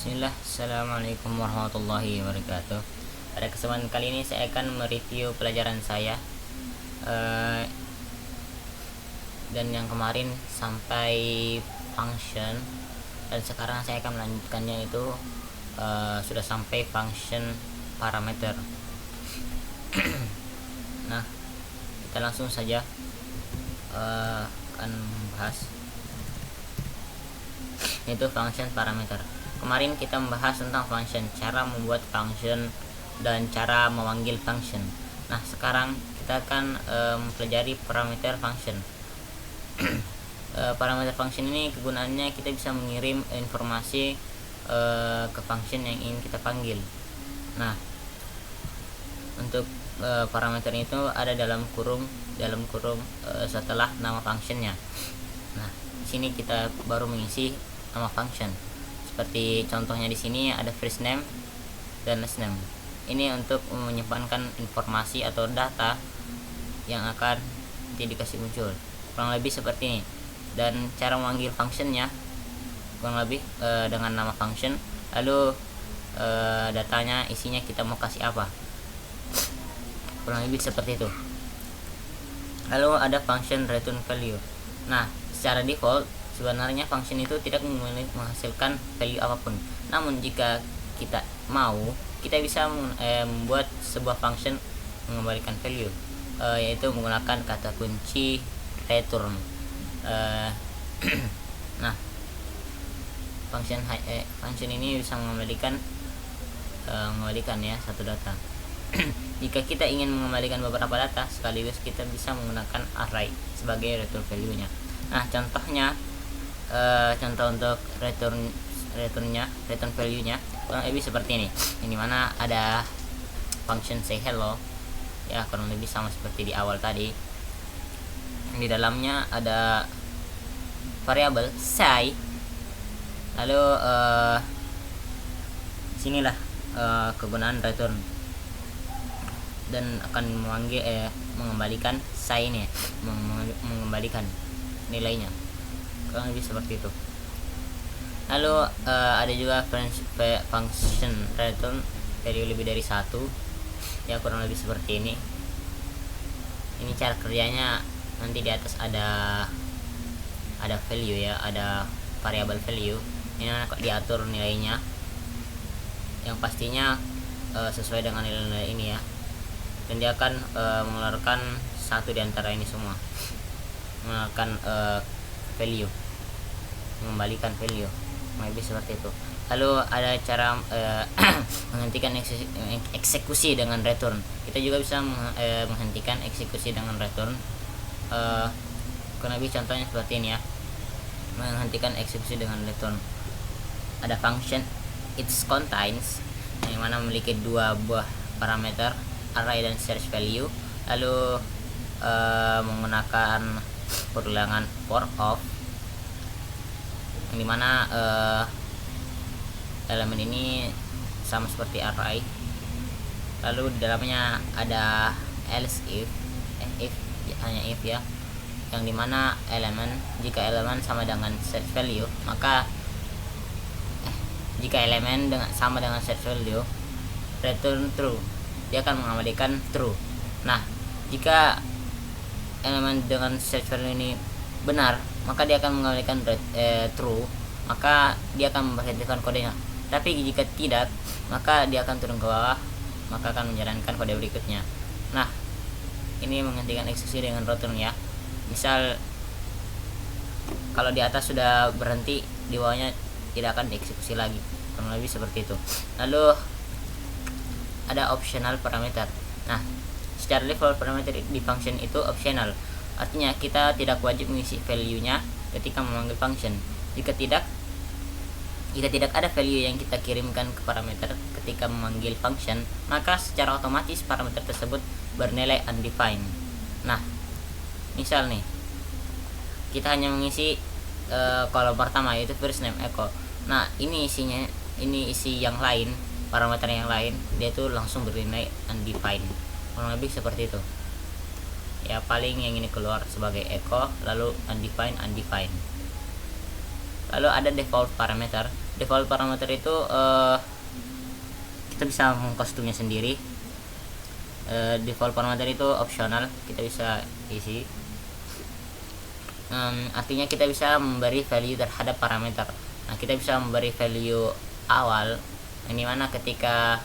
Bismillah, Assalamualaikum warahmatullahi wabarakatuh. Pada kesempatan kali ini saya akan mereview pelajaran saya dan yang kemarin sampai function, dan sekarang saya akan melanjutkannya itu sudah sampai function parameter. Nah, kita langsung saja akan membahas itu function parameter. Kemarin kita membahas tentang function, cara membuat function dan cara memanggil function. Nah, sekarang kita akan mempelajari parameter function. Parameter function ini kegunaannya kita bisa mengirim informasi ke function yang ingin kita panggil. Nah, untuk parameter itu ada dalam kurung setelah nama functionnya. Nah, di sini kita baru mengisi nama function. Seperti contohnya di sini ada first name dan last name. Ini untuk menyimpankan informasi atau data yang akan nanti dikasih muncul. Kurang lebih seperti ini. Dan cara memanggil functionnya kurang lebih dengan nama function. Lalu datanya isinya kita mau kasih apa. Kurang lebih seperti itu. Lalu ada function return value. Nah, secara default sebenarnya function itu tidak menghasilkan value apapun. Namun jika kita mau, kita bisa membuat sebuah function mengembalikan value, yaitu menggunakan kata kunci return. Nah, function ini bisa mengembalikan ya satu data. Jika kita ingin mengembalikan beberapa data sekaligus, kita bisa menggunakan array sebagai return value-nya. Nah, contoh untuk return value-nya kurang lebih seperti ini. Ini mana ada function say hello, ya kurang lebih sama seperti di awal tadi. Di dalamnya ada variabel say. Lalu sinilah kegunaan return, dan akan mengembalikan say ini, mengembalikan nilainya. Kurang lebih seperti itu. Lalu ada juga function return value lebih dari satu, ya kurang lebih seperti ini. Ini cara kerjanya. Nanti di atas ada value, ya ada variabel value. Ini kok diatur nilainya, yang pastinya sesuai dengan nilai ini ya, dan dia akan mengeluarkan satu di antara ini semua, mengeluarkan value, mengembalikan value. Lebih seperti itu. Lalu ada cara menghentikan eksekusi dengan return. Kita juga bisa menghentikan eksekusi dengan return. Kurang lebih contohnya seperti ini ya, menghentikan eksekusi dengan return. Ada function it contains, yang mana memiliki dua buah parameter, array dan search value. Lalu menggunakan perulangan for of, yang dimana elemen ini sama seperti array. Lalu di dalamnya ada else if hanya if ya, yang dimana jika elemen sama dengan search value, maka jika elemen sama dengan search value, return true, dia akan mengembalikan true. Nah, jika elemen dengan search value ini benar, maka dia akan mengembalikan true, maka dia akan memberhentikan kodenya. Tapi jika tidak, maka dia akan turun ke bawah, maka akan menjalankan kode berikutnya. Nah, ini menghentikan eksekusi dengan return ya. Misal kalau di atas sudah berhenti, di bawahnya tidak akan dieksekusi lagi. Kurang lebih seperti itu. Lalu ada optional parameter. Nah, secara default parameter di function itu optional. Artinya kita tidak wajib mengisi value-nya ketika memanggil function. Jika tidak ada value yang kita kirimkan ke parameter ketika memanggil function, maka secara otomatis parameter tersebut bernilai undefined. Nah, misal nih, kita hanya mengisi kolom pertama yaitu first name echo. Nah, ini isi yang lain, parameter yang lain, dia itu langsung bernilai undefined. Kurang lebih seperti itu. Ya, paling yang ini keluar sebagai echo, lalu undefined. Lalu ada default parameter. Default parameter itu kita bisa mengkostumnya sendiri. Default parameter itu opsional, kita bisa isi. Artinya kita bisa memberi value terhadap parameter. Nah, kita bisa memberi value awal, yang dimana ketika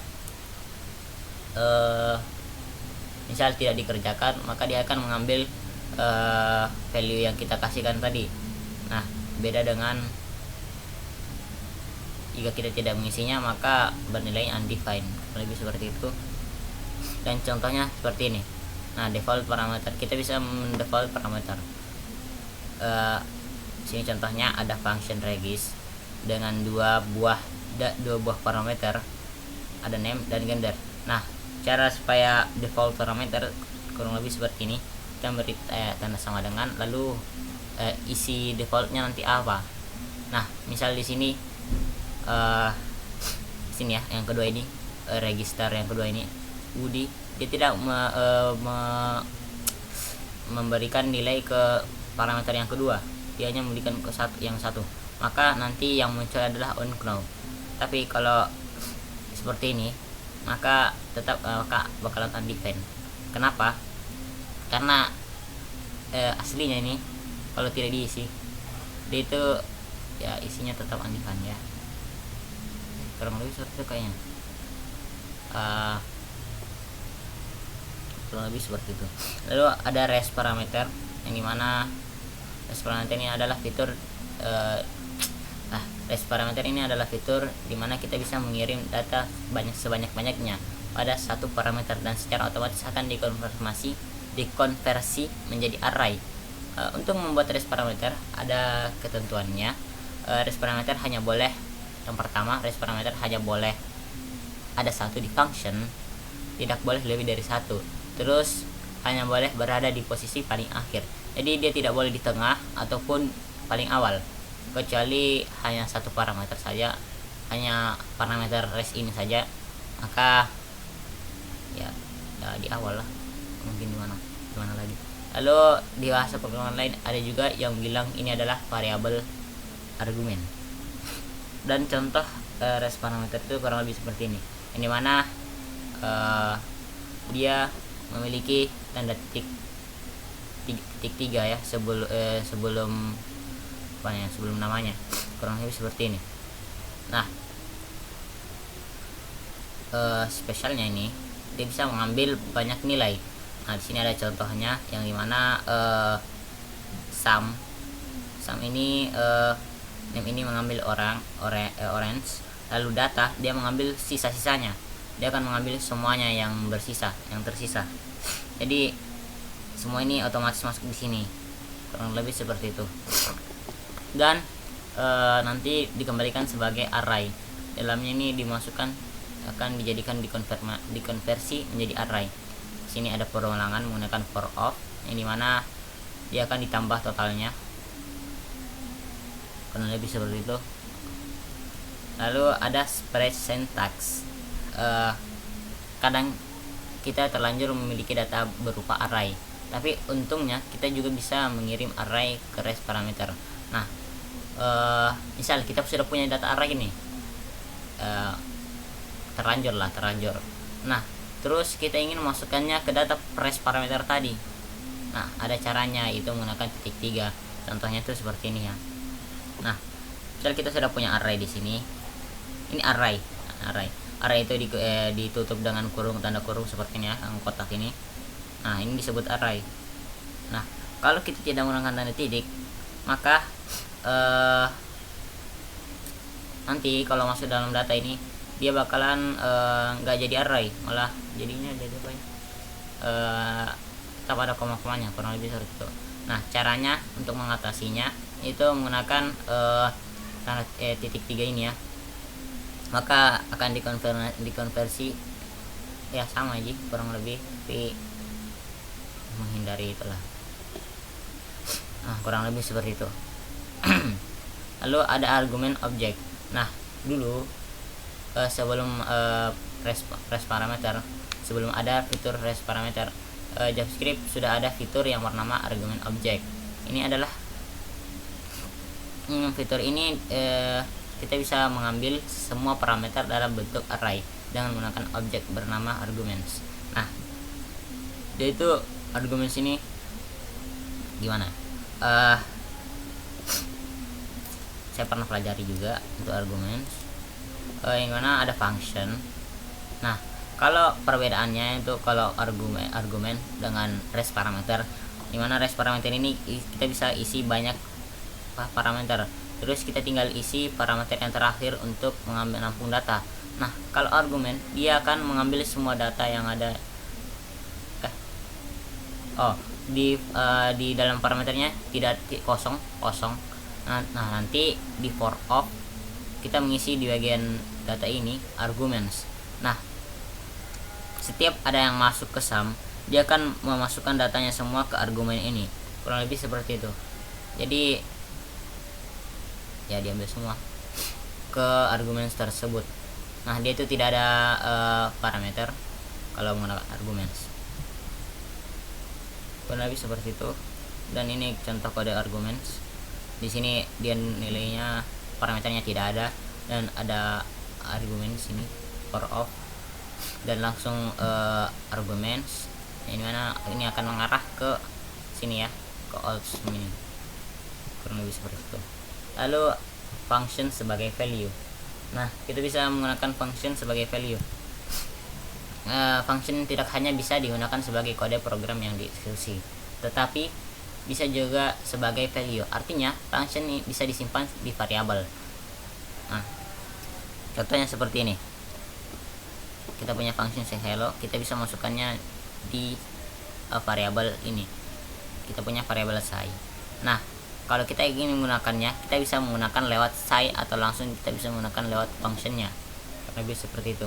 misal tidak dikerjakan, maka dia akan mengambil value yang kita kasihkan tadi. Nah, beda dengan jika kita tidak mengisinya, maka bernilai undefined, lebih seperti itu. Dan contohnya seperti ini. Nah, default parameter, kita bisa mendefault parameter. Sini contohnya ada function regis dengan dua buah parameter, ada name dan gender. Nah, cara supaya default parameter kurang lebih seperti ini. Kita beri tanda sama dengan, lalu isi defaultnya nanti apa. Nah, misal di sini sini ya, yang kedua ini register yang kedua ini Udi, dia tidak memberikan nilai ke parameter yang kedua, dia hanya memberikan ke yang satu, maka nanti yang muncul adalah unknown. Tapi kalau seperti ini, maka tetap bakalan undefined. Kenapa? Karena aslinya ini kalau tidak diisi, dia itu ya isinya tetap undefined ya, kurang lebih seperti itu kayaknya. Kurang lebih seperti itu. Lalu ada res parameter, yang dimana res parameter ini adalah fitur res parameter ini adalah fitur dimana kita bisa mengirim data sebanyak-banyaknya pada satu parameter, dan secara otomatis akan dikonversi menjadi array. Untuk membuat res parameter ada ketentuannya. Res parameter hanya boleh, yang pertama, res parameter hanya boleh ada satu di function, tidak boleh lebih dari satu. Terus hanya boleh berada di posisi paling akhir, jadi dia tidak boleh di tengah ataupun paling awal, kecuali hanya satu parameter saja, hanya parameter res ini saja, maka ya di awal lah, mungkin di mana lagi. Lalu di bahasa programan lain ada juga yang bilang ini adalah variabel argumen. Dan contoh res parameter itu kurang lebih seperti ini, yang dimana dia memiliki tanda titik 3 ya sebelum namanya, kurang lebih seperti ini. Nah, spesialnya ini dia bisa mengambil banyak nilai. Nah, di sini ada contohnya, yang dimana sum ini name ini mengambil orange, lalu data dia mengambil sisa-sisanya, dia akan mengambil semuanya yang tersisa. Jadi semua ini otomatis masuk di sini, kurang lebih seperti itu. Dan nanti dikembalikan sebagai array. Dalamnya ini akan dijadikan dikonversi menjadi array. Sini ada perulangan menggunakan for of, yang dimana dia akan ditambah totalnya, kurang lebih seperti itu. Lalu ada spread syntax. Kadang kita terlanjur memiliki data berupa array, tapi untungnya kita juga bisa mengirim array ke res parameter. Nah, misal kita sudah punya data array ini, terlanjur. Nah, terus kita ingin memasukkannya ke data res parameter tadi. Nah, ada caranya, itu menggunakan titik 3. Contohnya itu seperti ini ya. Nah, misal kita sudah punya array di sini, ini array itu ditutup dengan tanda kurung seperti ini ya, yang kotak ini. Nah, ini disebut array. Nah, kalau kita tidak menggunakan tanda titik, maka nanti kalau masuk dalam data ini, dia bakalan nggak jadi array, malah jadinya jadi apa ya, tetap ada koma-komanya, kurang lebih seperti itu. Nah, caranya untuk mengatasinya itu menggunakan tanda titik 3 ini ya, maka akan dikonversi ya sama aja kurang lebih, tapi menghindari itulah. Nah, kurang lebih seperti itu. Lalu ada argumen object. Nah, dulu sebelum res parameter, sebelum ada fitur res parameter, JavaScript sudah ada fitur yang bernama argumen object. Ini adalah fitur ini kita bisa mengambil semua parameter dalam bentuk array dengan menggunakan objek bernama arguments. Nah, yaitu arguments ini gimana? Saya pernah pelajari juga untuk arguments, yang mana ada function. Nah, kalau perbedaannya itu kalau argumen dengan res parameter, dimana res parameter ini kita bisa isi banyak parameter, terus kita tinggal isi parameter yang terakhir untuk menampung data. Nah, kalau argumen dia akan mengambil semua data yang ada di dalam parameternya tidak kosong. Nah, nanti di for of kita mengisi di bagian data ini arguments. Nah, setiap ada yang masuk ke sum, dia akan memasukkan datanya semua ke argumen ini, kurang lebih seperti itu. Jadi ya diambil semua ke argumen tersebut. Nah, dia itu tidak ada parameter kalau menggunakan arguments, kurang lebih seperti itu. Dan ini contoh kode arguments. Di sini dia nilainya parameternya tidak ada, dan ada argumen di sini for of, dan langsung arguments ini mana ini akan mengarah ke sini ya, ke all ini, kurang lebih seperti itu. Lalu function sebagai value. Nah, kita bisa menggunakan function sebagai value. Function tidak hanya bisa digunakan sebagai kode program yang dieksekusi, tetapi bisa juga sebagai value. Artinya function ini bisa disimpan di variabel. Nah, contohnya seperti ini. Kita punya function say hello, kita bisa masukkannya di variabel ini. Kita punya variabel say. Nah, kalau kita ingin menggunakannya, kita bisa menggunakan lewat say atau langsung kita bisa menggunakan lewat functionnya. Lebih seperti itu.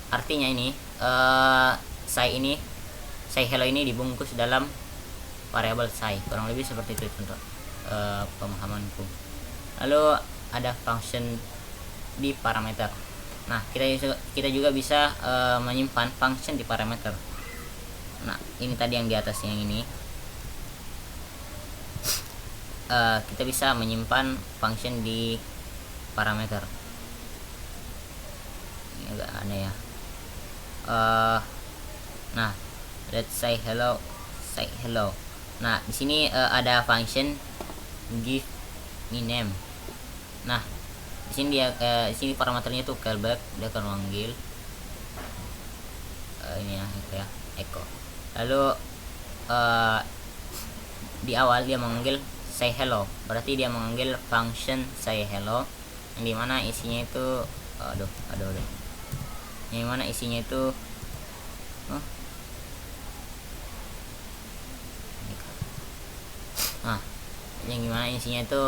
Artinya ini say hello ini dibungkus dalam variabel say, kurang lebih seperti itu contoh pemahamanku. Lalu ada function di parameter. Nah, kita juga bisa menyimpan function di parameter. Nah, ini tadi yang di atas yang ini. Kita bisa menyimpan function di parameter. Ini agak aneh ya. Nah, let's say hello. Nah, di sini ada function give me name. Nah, di sini dia di sini parameternya tuh callback, dia akan memanggil ini ya, echo. Lalu di awal dia memanggil say hello, berarti dia memanggil function say hello, yang dimana isinya itu yang mana isinya itu yang gimana isinya itu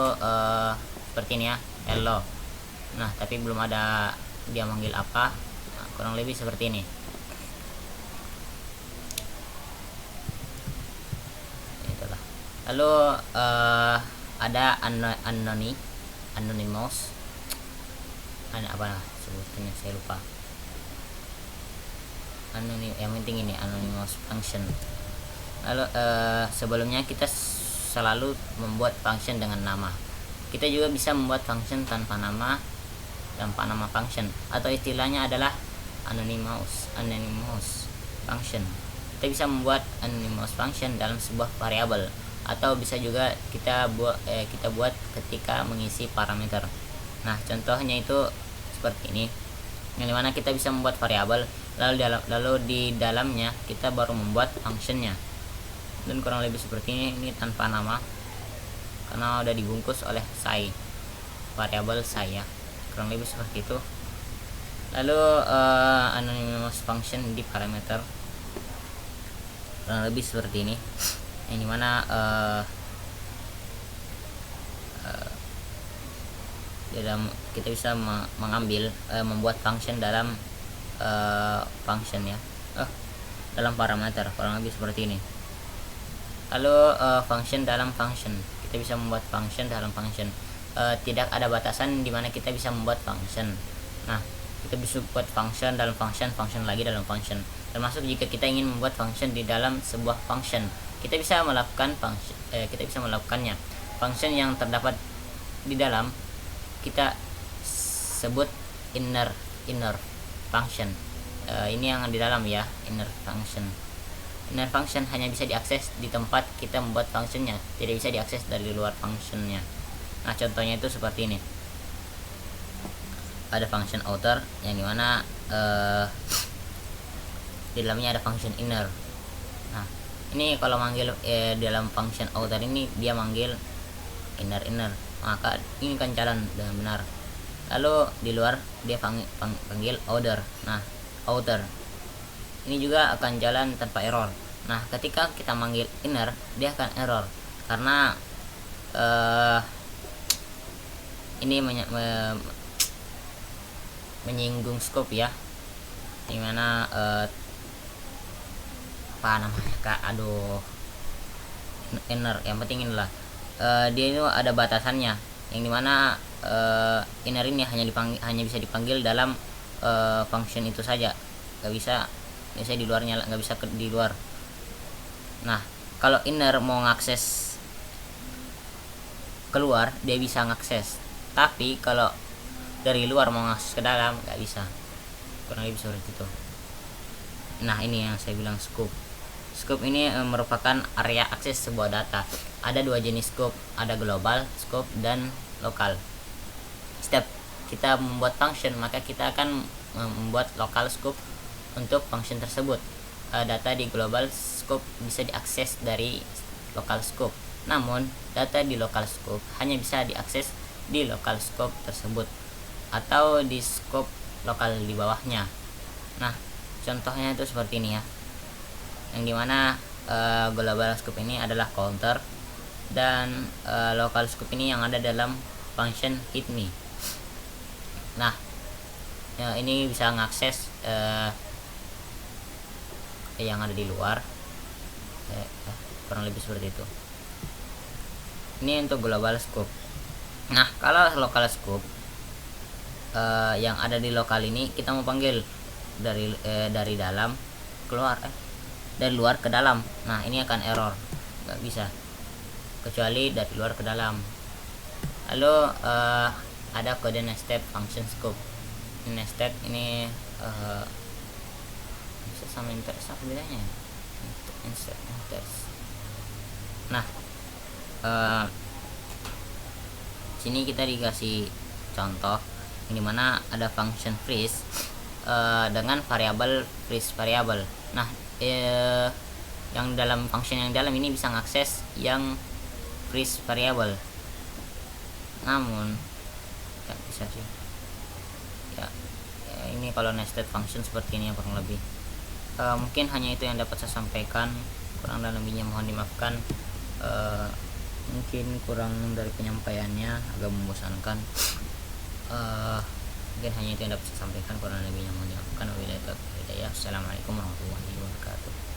seperti ini ya, hello. Nah, tapi belum ada dia manggil apa. Nah, kurang lebih seperti ini. Itulah. Lalu ada anonymous. Apa sebutnya saya lupa. Yang penting ini anonymous function. Lalu sebelumnya kita selalu membuat function dengan nama. Kita juga bisa membuat function tanpa nama function, atau istilahnya adalah anonymous function. Kita bisa membuat anonymous function dalam sebuah variabel, atau bisa juga kita buat ketika mengisi parameter. Nah, contohnya itu seperti ini, yang dimana kita bisa membuat variabel, lalu di dalamnya kita baru membuat functionnya. Dan kurang lebih seperti ini tanpa nama, karena udah dibungkus oleh say, variabel say ya, kurang lebih seperti itu. Lalu anonymous function di parameter, kurang lebih seperti ini, yang dimana dalam kita bisa mengambil membuat function dalam function ya, dalam parameter, kurang lebih seperti ini. Lalu function dalam function, kita bisa membuat function dalam function. Tidak ada batasan di mana kita bisa membuat function. Nah, kita bisa buat function dalam function lagi dalam function. Termasuk jika kita ingin membuat function di dalam sebuah function, kita bisa melakukannya. Function yang terdapat di dalam kita sebut inner function. Ini yang di dalam ya, inner function hanya bisa diakses di tempat kita membuat functionnya, tidak bisa diakses dari luar functionnya. Nah contohnya itu seperti ini, ada function outer yang dimana di dalamnya ada function inner. Nah ini kalau manggil dalam function outer ini dia manggil inner, maka ini kan jalan dengan benar. Lalu di luar dia panggil outer. Nah outer ini juga akan jalan tanpa error. Nah ketika kita manggil inner dia akan error karena ini menyinggung scope ya, dimana apa namanya kak, inner yang penting inilah dia itu ada batasannya, yang dimana inner ini hanya bisa dipanggil dalam function itu saja, nggak bisa di luarnya, nggak bisa di luar. Nah kalau inner mau ngakses keluar dia bisa ngakses, tapi kalau dari luar mau ngakses ke dalam nggak bisa, kurang lebih seperti itu. Nah ini yang saya bilang scope ini merupakan area akses sebuah data. Ada dua jenis scope, ada global scope dan lokal. Setiap kita membuat function maka kita akan membuat local scope untuk function tersebut. Data di global scope bisa diakses dari local scope, namun data di local scope hanya bisa diakses di local scope tersebut atau di scope lokal di bawahnya. Nah contohnya itu seperti ini ya, yang dimana global scope ini adalah counter dan local scope ini yang ada dalam function hit me. Nah ini bisa ngakses yang ada di luar, kurang lebih seperti itu. Ini untuk global scope. Nah kalau local scope yang ada di lokal ini kita mau panggil dari dalam keluar, dari luar ke dalam. Nah ini akan error, nggak bisa kecuali dari luar ke dalam. Lalu ada kode nested function scope. Nested ini bisa sama interest, apa bedanya? Nah sini kita dikasih contoh ini mana ada function freeze dengan variabel freeze variable. Nah yang dalam function yang dalam ini bisa ngakses yang freeze variable, namun nggak bisa sih ya, ini kalau nested function seperti ini ya kurang lebih. Mungkin hanya itu yang dapat saya sampaikan, kurang dan lebihnya mohon dimaafkan. Mungkin kurang dari penyampaiannya agak membosankan. Mungkin hanya itu yang dapat saya sampaikan, kurang lebihnya mohon dimaafkan. Wabillahi taufiq wal hidayah. Assalamualaikum warahmatullahi wabarakatuh.